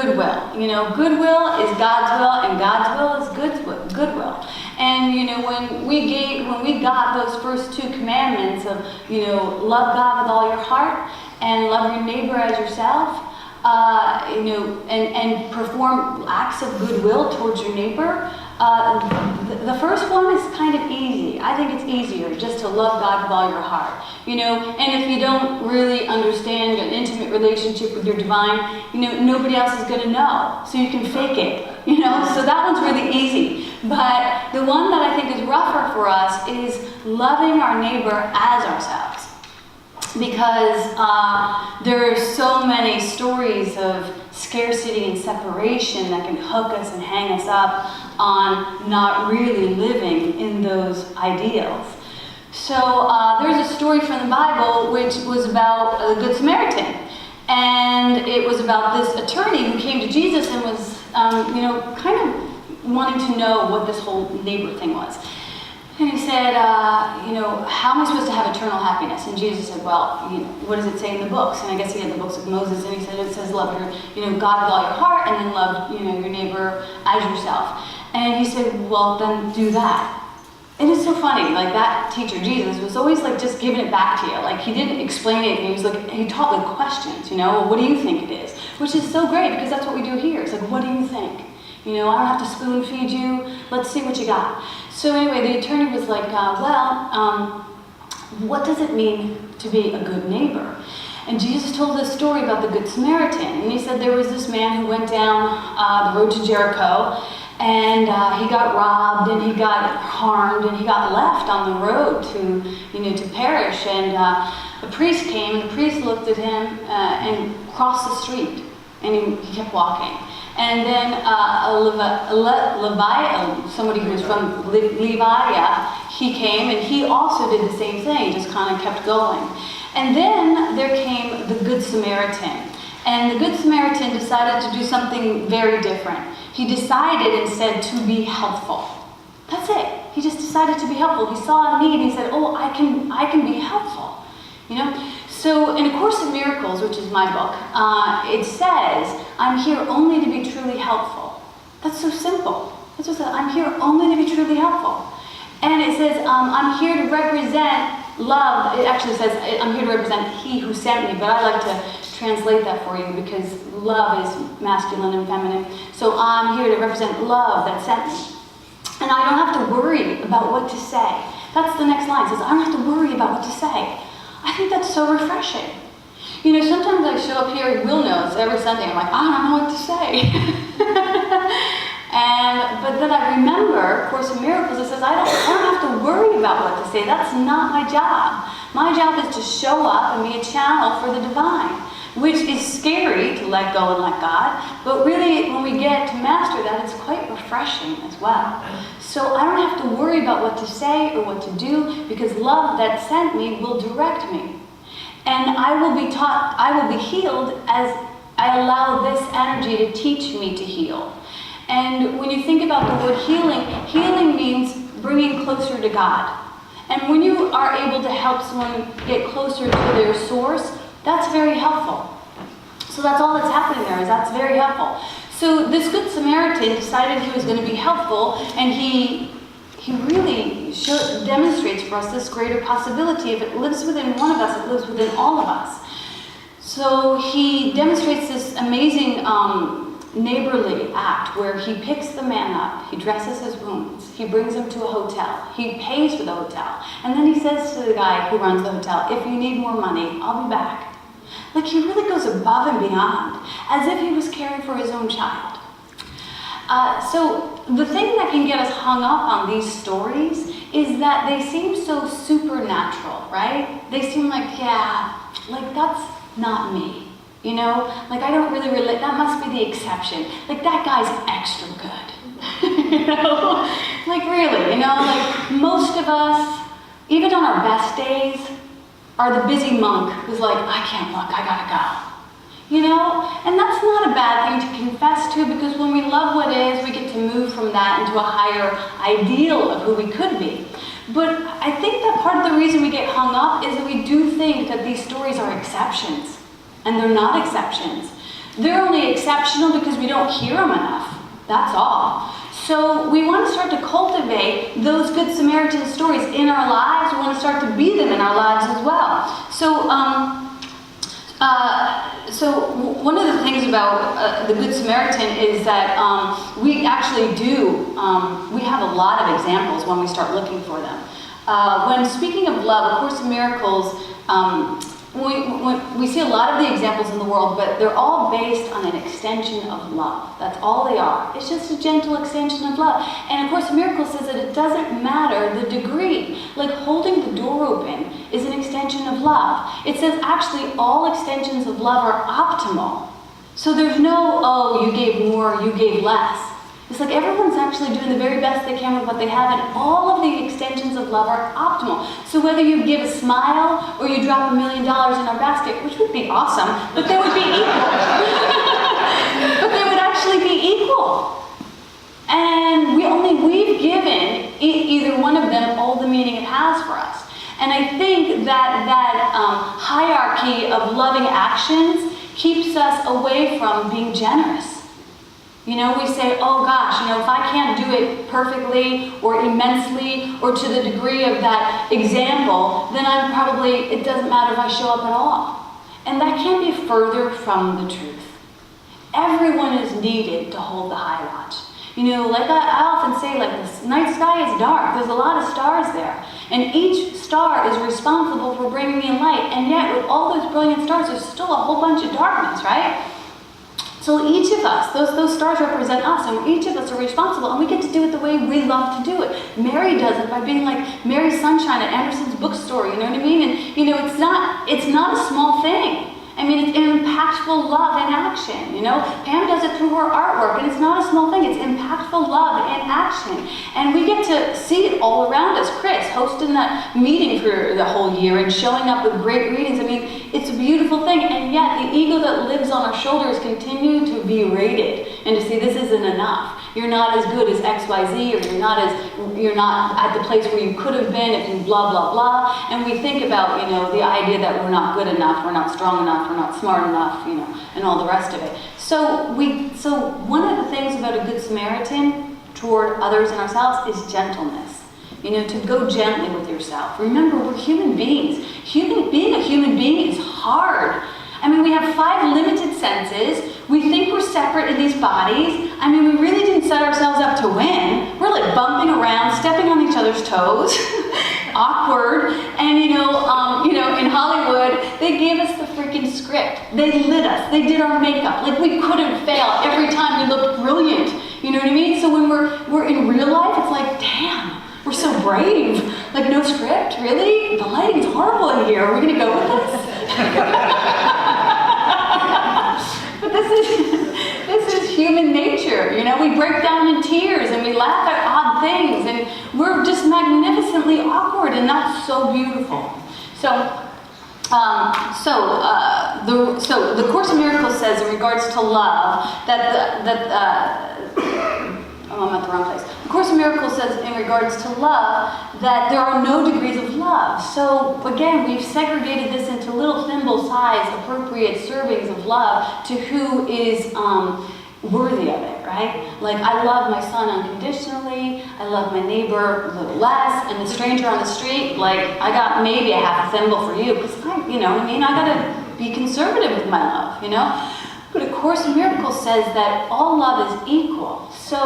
goodwill. You know, goodwill is God's will, and God's will is goodwill. And you know, when we got those first two commandments of, you know, love God with all your heart and love your neighbor as yourself, you know, and perform acts of goodwill towards your neighbor. The first one is kind of easy. I think it's easier just to love God with all your heart, you know. And if you don't really understand an intimate relationship with your divine, you know, nobody else is going to know, so you can fake it, you know. So that one's really easy. But the one that I think is rougher for us is loving our neighbor as ourselves. Because there are so many stories of scarcity and separation that can hook us and hang us up on not really living in those ideals. So there's a story from the Bible which was about a Good Samaritan. And it was about this attorney who came to Jesus and was, you know, kind of wanting to know what this whole neighbor thing was. And he said, you know, how am I supposed to have eternal happiness? And Jesus said, well, you know, what does it say in the books? And I guess he had the books of Moses, and he said, it says love your, you know, God with all your heart, and then love, you know, your neighbor as yourself. And he said, well, then do that. It is so funny, like that teacher, Jesus, was always like just giving it back to you. Like he didn't explain it, and he was like, he taught with questions, you know, well, what do you think it is? Which is so great, because that's what we do here. It's like, what do you think? You know, I don't have to spoon feed you. Let's see what you got. So anyway, the attorney was like, what does it mean to be a good neighbor? And Jesus told this story about the Good Samaritan. And he said there was this man who went down the road to Jericho, and he got robbed, and he got harmed, and he got left on the road to, you know, to perish. And the priest came, and the priest looked at him and crossed the street, and he kept walking. And then somebody who was from Levi, he came, and he also did the same thing, just kind of kept going. And then there came the Good Samaritan. And the Good Samaritan decided to do something very different. He decided instead to be helpful. That's it. He just decided to be helpful. He saw a need, and he said, oh, I can be helpful. You know? So in A Course in Miracles, which is my book, it says, I'm here only to be truly helpful. That's so simple. That's what it says, I'm here only to be truly helpful. And it says, I'm here to represent love. It actually says, I'm here to represent he who sent me, but I like to translate that for you because love is masculine and feminine. So I'm here to represent love that sent me. And I don't have to worry about what to say. That's the next line. It says, I don't have to worry about what to say. I think that's so refreshing. You know, sometimes I show up here at Will Knows every Sunday. I'm like, I don't know what to say. But then I remember Course in Miracles. It says, I don't have to worry about what to say. That's not my job. My job is to show up and be a channel for the divine, which is scary to let go and let God. But really, when we get to master that, it's quite refreshing as well. So I don't have to worry about what to say or what to do, because love that sent me will direct me. And I will be taught, I will be healed as I allow this energy to teach me to heal. And when you think about the word healing, healing means bringing closer to God. And when you are able to help someone get closer to their source, that's very helpful. So that's all that's happening there, is that's very helpful. So this Good Samaritan decided he was going to be helpful, and he really demonstrates for us this greater possibility. If it lives within one of us, it lives within all of us. So he demonstrates this amazing neighborly act where he picks the man up, he dresses his wounds, he brings him to a hotel, he pays for the hotel, and then he says to the guy who runs the hotel, if you need more money, I'll be back. Like, he really goes above and beyond, as if he was caring for his own child. So the thing that can get us hung up on these stories is that they seem so supernatural, right? They seem like, yeah, like that's not me. You know, like I don't really relate, that must be the exception. Like that guy's extra good. You know, like really, you know, like most of us, even on our best days, are the busy monk who's like, I can't look, I gotta go. You know, and that's not a bad thing to confess to, because when we love what is, we get to move from that into a higher ideal of who we could be. But I think that part of the reason we get hung up is that we do think that these stories are exceptions. And they're not exceptions. They're only exceptional because we don't hear them enough. That's all. So we want to start to cultivate those Good Samaritan stories in our lives. We want to start to be them in our lives as well. So, one of the things about the Good Samaritan is that we actually we have a lot of examples when we start looking for them. When speaking of love, A Course in Miracles, we see a lot of the examples in the world, but they're all based on an extension of love. That's all they are. It's just a gentle extension of love. And A Course in Miracles says that it doesn't matter the degree. Like holding the door open is an extension of love. It says actually all extensions of love are optimal. So there's no, oh, you gave more, you gave less. It's like everyone's actually doing the very best they can with what they have, and all of the extensions of love are optimal. So whether you give a smile or you drop $1 million in our basket, which would be awesome, but they would be equal. But they would actually be equal. And we've given either one of them all the meaning it has for us. And I think that hierarchy of loving actions keeps us away from being generous. You know, we say, oh gosh, if I can't do it perfectly or immensely or to the degree of that example, then it doesn't matter if I show up at all. And that can't be further from the truth. Everyone is needed to hold the high watch. Like I often say, like the night sky is dark. There's a lot of stars there. And each star is responsible for bringing in light. And yet, with all those brilliant stars, there's still a whole bunch of darkness, right? So each of us, those stars represent us, and each of us are responsible, and we get to do it the way we love to do it. Mary does it by being like Mary Sunshine at Anderson's bookstore, you know what I mean? And it's not a small thing. I mean, it's an impactful love in action, Pam does it through her artwork, and it's not a small thing, it's impactful love in action. And we get to see it all around us. Chris hosting that meeting for the whole year and showing up with great readings. I mean, it's a beautiful thing, and yet the ego that lives on our shoulders continue to be rated and to say this isn't enough. You're not as good as XYZ, or you're not at the place where you could have been if you blah, blah, blah. And we think about, the idea that we're not good enough, we're not strong enough, we're not smart enough, and all the rest of it. So one of the things about a Good Samaritan toward others and ourselves is gentleness. To go gently with yourself. Remember, we're human beings. Being a human being is hard. I mean, we have 5 limited senses. We think we're separate in these bodies. I mean, we really didn't set ourselves up to win. We're like bumping around, stepping on each other's toes, awkward. And in Hollywood, they gave us the freaking script. They lit us. They did our makeup. Like we couldn't fail. Every time we looked brilliant. You know what I mean? So when we're in real life, it's like, damn. We're so brave. Like, no script? Really? The lighting's horrible in here. Are we going to go with this? But this is human nature. We break down in tears and we laugh at odd things and we're just magnificently awkward, and that's so beautiful. So the Course in Miracles says in regards to love I'm at the wrong place. The Course in Miracles says in regards to love that there are no degrees of love. So again, we've segregated this into little thimble-sized appropriate servings of love to who is worthy of it, right? Like I love my son unconditionally, I love my neighbor a little less, and the stranger on the street, like I got maybe a half a thimble for you, because I gotta be conservative with my love, But A Course in Miracles says that all love is equal. So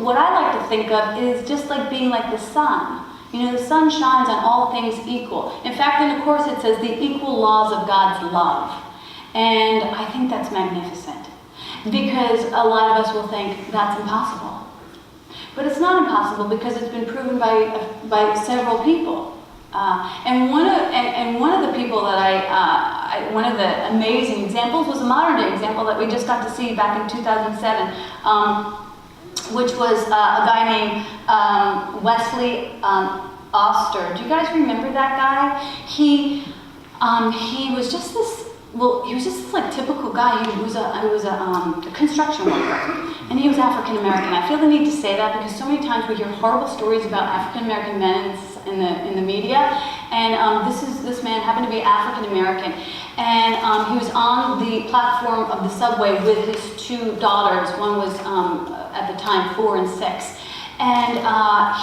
what I like to think of is just like being like the sun. The sun shines on all things equal. In fact, in the Course it says the equal laws of God's love. And I think that's magnificent. Because a lot of us will think that's impossible. But it's not impossible because it's been proven by several people. And one of the people that one of the amazing examples was a modern day example that we just got to see back in 2007, which was a guy named Wesley Oster. Do you guys remember that guy? He was just this. Well, he was just this like typical guy. He was a construction worker, and he was African American. I feel the need to say that because so many times we hear horrible stories about African American men in in the media, and this man happened to be African American, and he was on the platform of the subway with his two daughters. One was at the time 4 and 6, and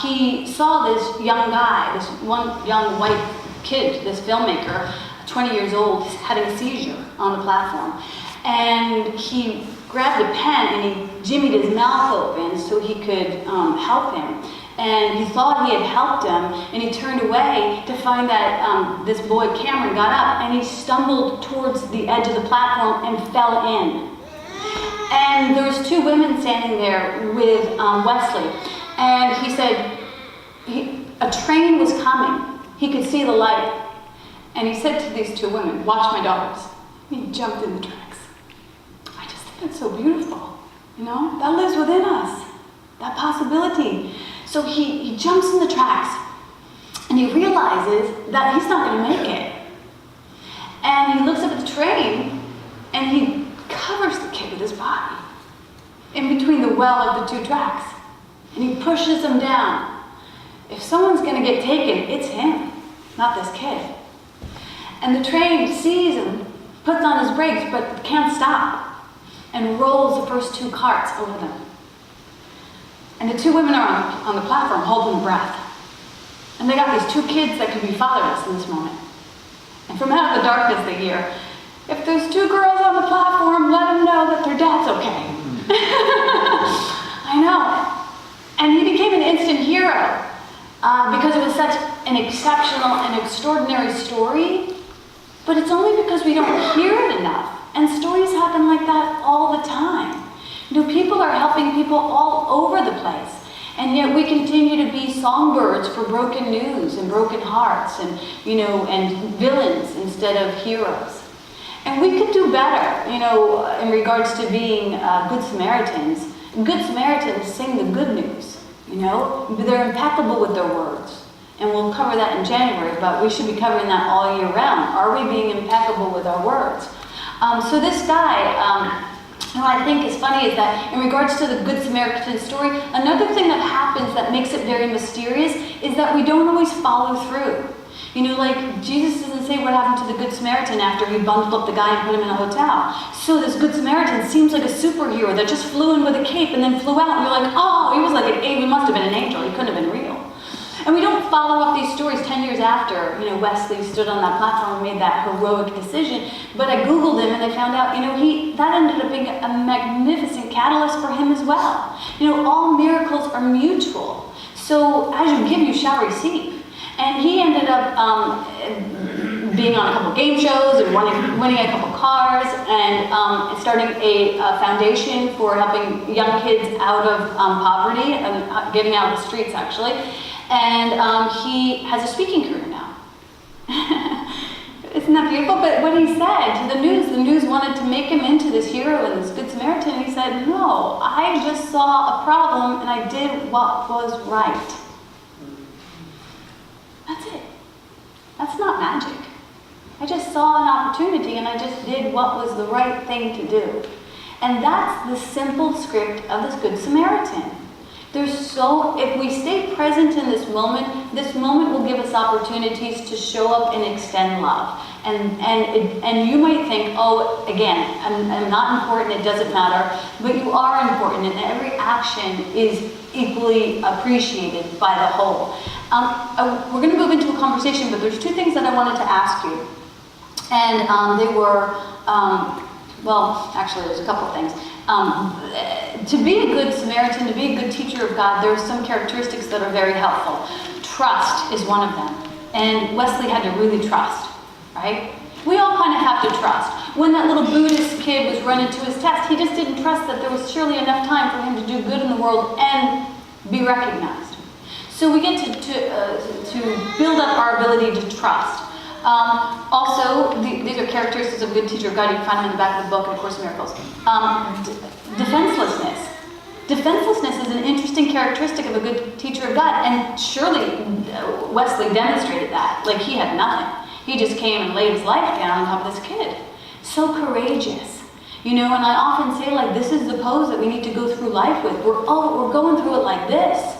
he saw this young guy, this one young white kid, this filmmaker, 20 years old, having a seizure on the platform, and he grabbed a pen and he jimmied his mouth open so he could help him. And he thought he had helped him, and he turned away to find that this boy Cameron got up and he stumbled towards the edge of the platform and fell in. And there was 2 women standing there with Wesley, and he said a train was coming. He could see the light, and he said to these 2 women, "Watch my daughters." He jumped in the tracks. I just think it's so beautiful, you know? That lives within us, that possibility. So he jumps in the tracks, and he realizes that he's not going to make it. And he looks up at the train, and he covers the kid with his body in between the well of the 2 tracks, and he pushes him down. If someone's going to get taken, it's him, not this kid. And the train sees him, puts on his brakes, but can't stop, and rolls the first 2 carts over them. And the 2 women are on the platform holding their breath. And they got these 2 kids that could be fatherless in this moment. And from out of the darkness they hear, "If there's 2 girls on the platform, let them know that their dad's okay." I know. And he became an instant hero because it was such an exceptional and extraordinary story. But it's only because we don't hear it enough. And stories happen like that all the time. You know, people are helping people all over the place. And yet we continue to be songbirds for broken news and broken hearts and, you know, and villains instead of heroes. And we could do better, you know, in regards to being good Samaritans. Good Samaritans sing the good news, you know. They're impeccable with their words. And we'll cover that in January, but we should be covering that all year round. Are we being impeccable with our words? So this guy, what I think is funny is that in regards to the Good Samaritan story, another thing that happens that makes it very mysterious is that we don't always follow through. You know, like Jesus doesn't say what happened to the Good Samaritan after he bundled up the guy and put him in a hotel. So this Good Samaritan seems like a superhero that just flew in with a cape and then flew out, and you're like, oh, he was like he must have been an angel. He couldn't have been real. And we don't follow up these stories 10 years after, you know, Wesley stood on that platform and made that heroic decision. But I Googled him and I found out, you know, that ended up being a magnificent catalyst for him as well. You know, all miracles are mutual. So as you give, you shall receive. And he ended up being on a couple game shows and winning a couple cars and starting a foundation for helping young kids out of poverty and getting out of the streets, actually. And he has a speaking career now. Isn't that beautiful? But what he said to the news wanted to make him into this hero and this Good Samaritan. And he said, no, I just saw a problem and I did what was right. That's it. That's not magic. I just saw an opportunity and I just did what was the right thing to do. And that's the simple script of this Good Samaritan. If we stay present in this moment will give us opportunities to show up and extend love. And you might think, oh, again, I'm not important, it doesn't matter, but you are important, and every action is equally appreciated by the whole. We're going to move into a conversation, but there's 2 things that I wanted to ask you. And they were, well, actually, there's a couple of things. To be a good Samaritan, to be a good teacher of God, there are some characteristics that are very helpful. Trust is one of them. And Wesley had to really trust, right? We all kind of have to trust. When that little Buddhist kid was running to his test, he just didn't trust that there was surely enough time for him to do good in the world and be recognized. So we get to build up our ability to trust. Also, these are characteristics of a good teacher of God. You can find them in the back of the book, and of course, miracles. Defenselessness. Defenselessness is an interesting characteristic of a good teacher of God, and surely Wesley demonstrated that. Like, he had nothing. He just came and laid his life down on top of this kid. So courageous. You know, and I often say, like, this is the pose that we need to go through life with. We're going through it like this.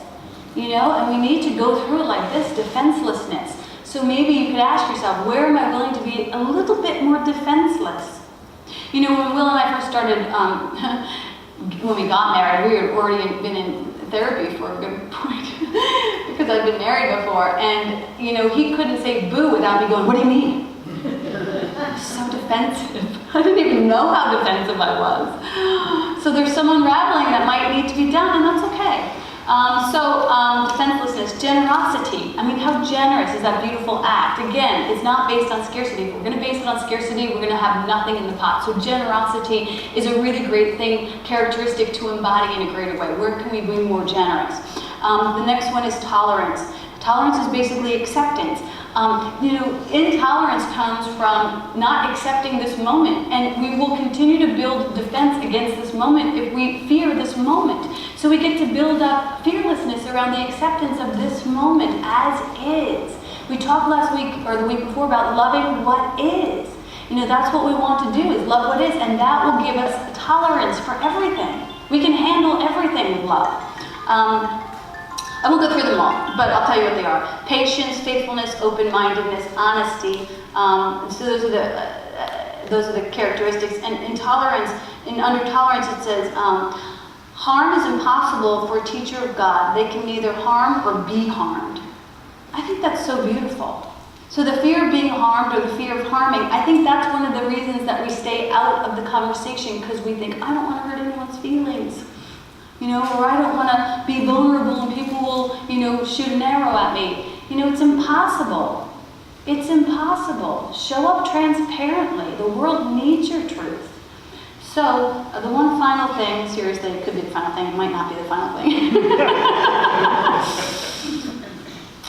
And we need to go through it like this, defenselessness. So maybe you could ask yourself, where am I willing to be a little bit more defenseless? When Will and I first started, when we got married, we had already been in therapy for a good point because I'd been married before, and he couldn't say boo without me going, what do you mean? So defensive. I didn't even know how defensive I was. So there's some unraveling that might need to be done, and that's okay. Defenselessness, generosity. How generous is that beautiful act? Again, it's not based on scarcity. If we're going to base it on scarcity, we're going to have nothing in the pot. So generosity is a really great thing, characteristic to embody in a greater way. Where can we be more generous? The next one is tolerance. Tolerance is basically acceptance. Intolerance comes from not accepting this moment, and we will continue to build defense against this moment if we fear this moment. So we get to build up fearlessness around the acceptance of this moment as is. We talked last week or the week before about loving what is. That's what we want to do, is love what is, and that will give us tolerance for everything. We can handle everything with love. I won't go through them all, but I'll tell you what they are. Patience, faithfulness, open-mindedness, honesty. So those are the characteristics. And under tolerance it says, harm is impossible for a teacher of God. They can neither harm or be harmed. I think that's so beautiful. So the fear of being harmed or the fear of harming, I think that's one of the reasons that we stay out of the conversation, because we think, I don't want to hurt anyone's feelings. Or I don't want to be vulnerable and people will, shoot an arrow at me. It's impossible. It's impossible. Show up transparently. The world needs your truth. So, the one final thing, seriously, it could be the final thing, it might not be the final thing.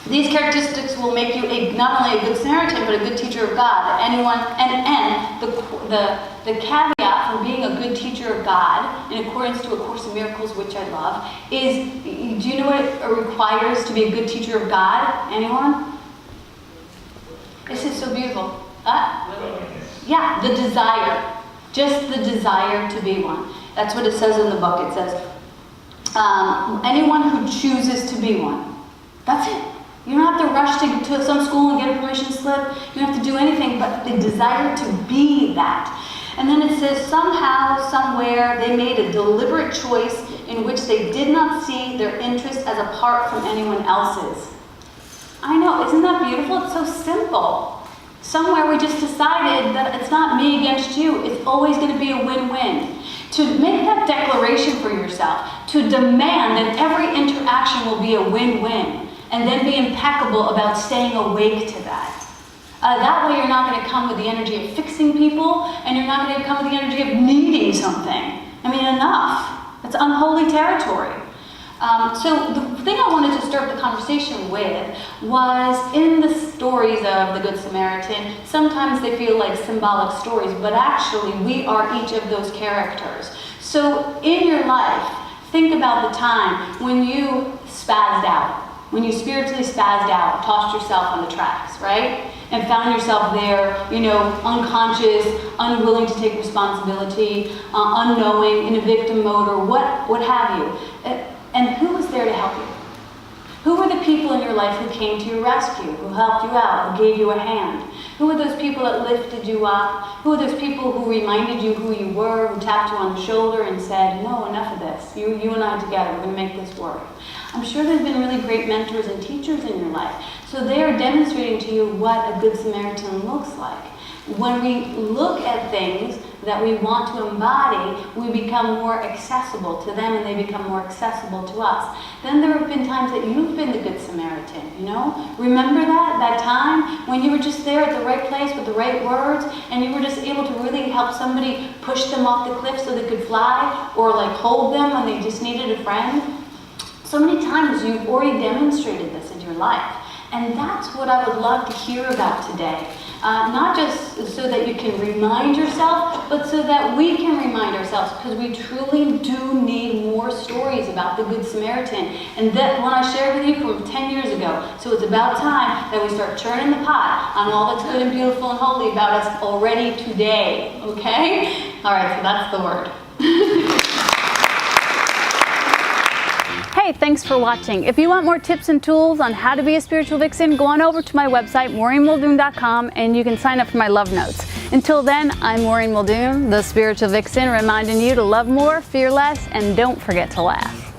These characteristics will make you not only a good Samaritan, but a good teacher of God. The caveat for being a good teacher of God, in accordance to A Course in Miracles, which I love, is, do you know what it requires to be a good teacher of God? Anyone? This is so beautiful. Yeah, the desire. Just the desire to be one. That's what it says in the book. It says, anyone who chooses to be one. That's it. You don't have to rush to some school and get a permission slip. You don't have to do anything but the desire to be that. And then it says, somehow, somewhere, they made a deliberate choice in which they did not see their interest as apart from anyone else's. I know, isn't that beautiful? It's so simple. Somewhere we just decided that it's not me against you. It's always going to be a win-win. To make that declaration for yourself, to demand that every interaction will be a win-win, and then be impeccable about staying awake to that. That way you're not going to come with the energy of fixing people, and you're not going to come with the energy of needing something. Enough. It's unholy territory. So the thing I wanted to start the conversation with was, in the stories of the Good Samaritan, sometimes they feel like symbolic stories, but actually we are each of those characters. So in your life, think about the time when you spazzed out. When you spiritually spazzed out, tossed yourself on the tracks, right? And found yourself there, unconscious, unwilling to take responsibility, unknowing, in a victim mode, or what have you. And who was there to help you? Who were the people in your life who came to your rescue, who helped you out, who gave you a hand? Who were those people that lifted you up? Who were those people who reminded you who you were, who tapped you on the shoulder and said, no, enough of this. You and I together, we're going to make this work. I'm sure there's been really great mentors and teachers in your life. So they are demonstrating to you what a Good Samaritan looks like. When we look at things that we want to embody, we become more accessible to them and they become more accessible to us. Then there have been times that you've been the Good Samaritan, Remember that time when you were just there at the right place with the right words and you were just able to really help somebody push them off the cliff so they could fly, or like hold them when they just needed a friend? So many times you've already demonstrated this in your life. And that's what I would love to hear about today. Not just so that you can remind yourself, but so that we can remind ourselves, because we truly do need more stories about the Good Samaritan. And that one I shared with you from 10 years ago. So it's about time that we start churning the pot on all that's good and beautiful and holy about us already today. Okay? All right, so that's the word. Hey, Hey, thanks for watching. If you want more tips and tools on how to be a spiritual vixen, go on over to my website, MaureenMuldoon.com, and you can sign up for my love notes. Until then, I'm Maureen Muldoon, the spiritual vixen, reminding you to love more, fear less, and don't forget to laugh.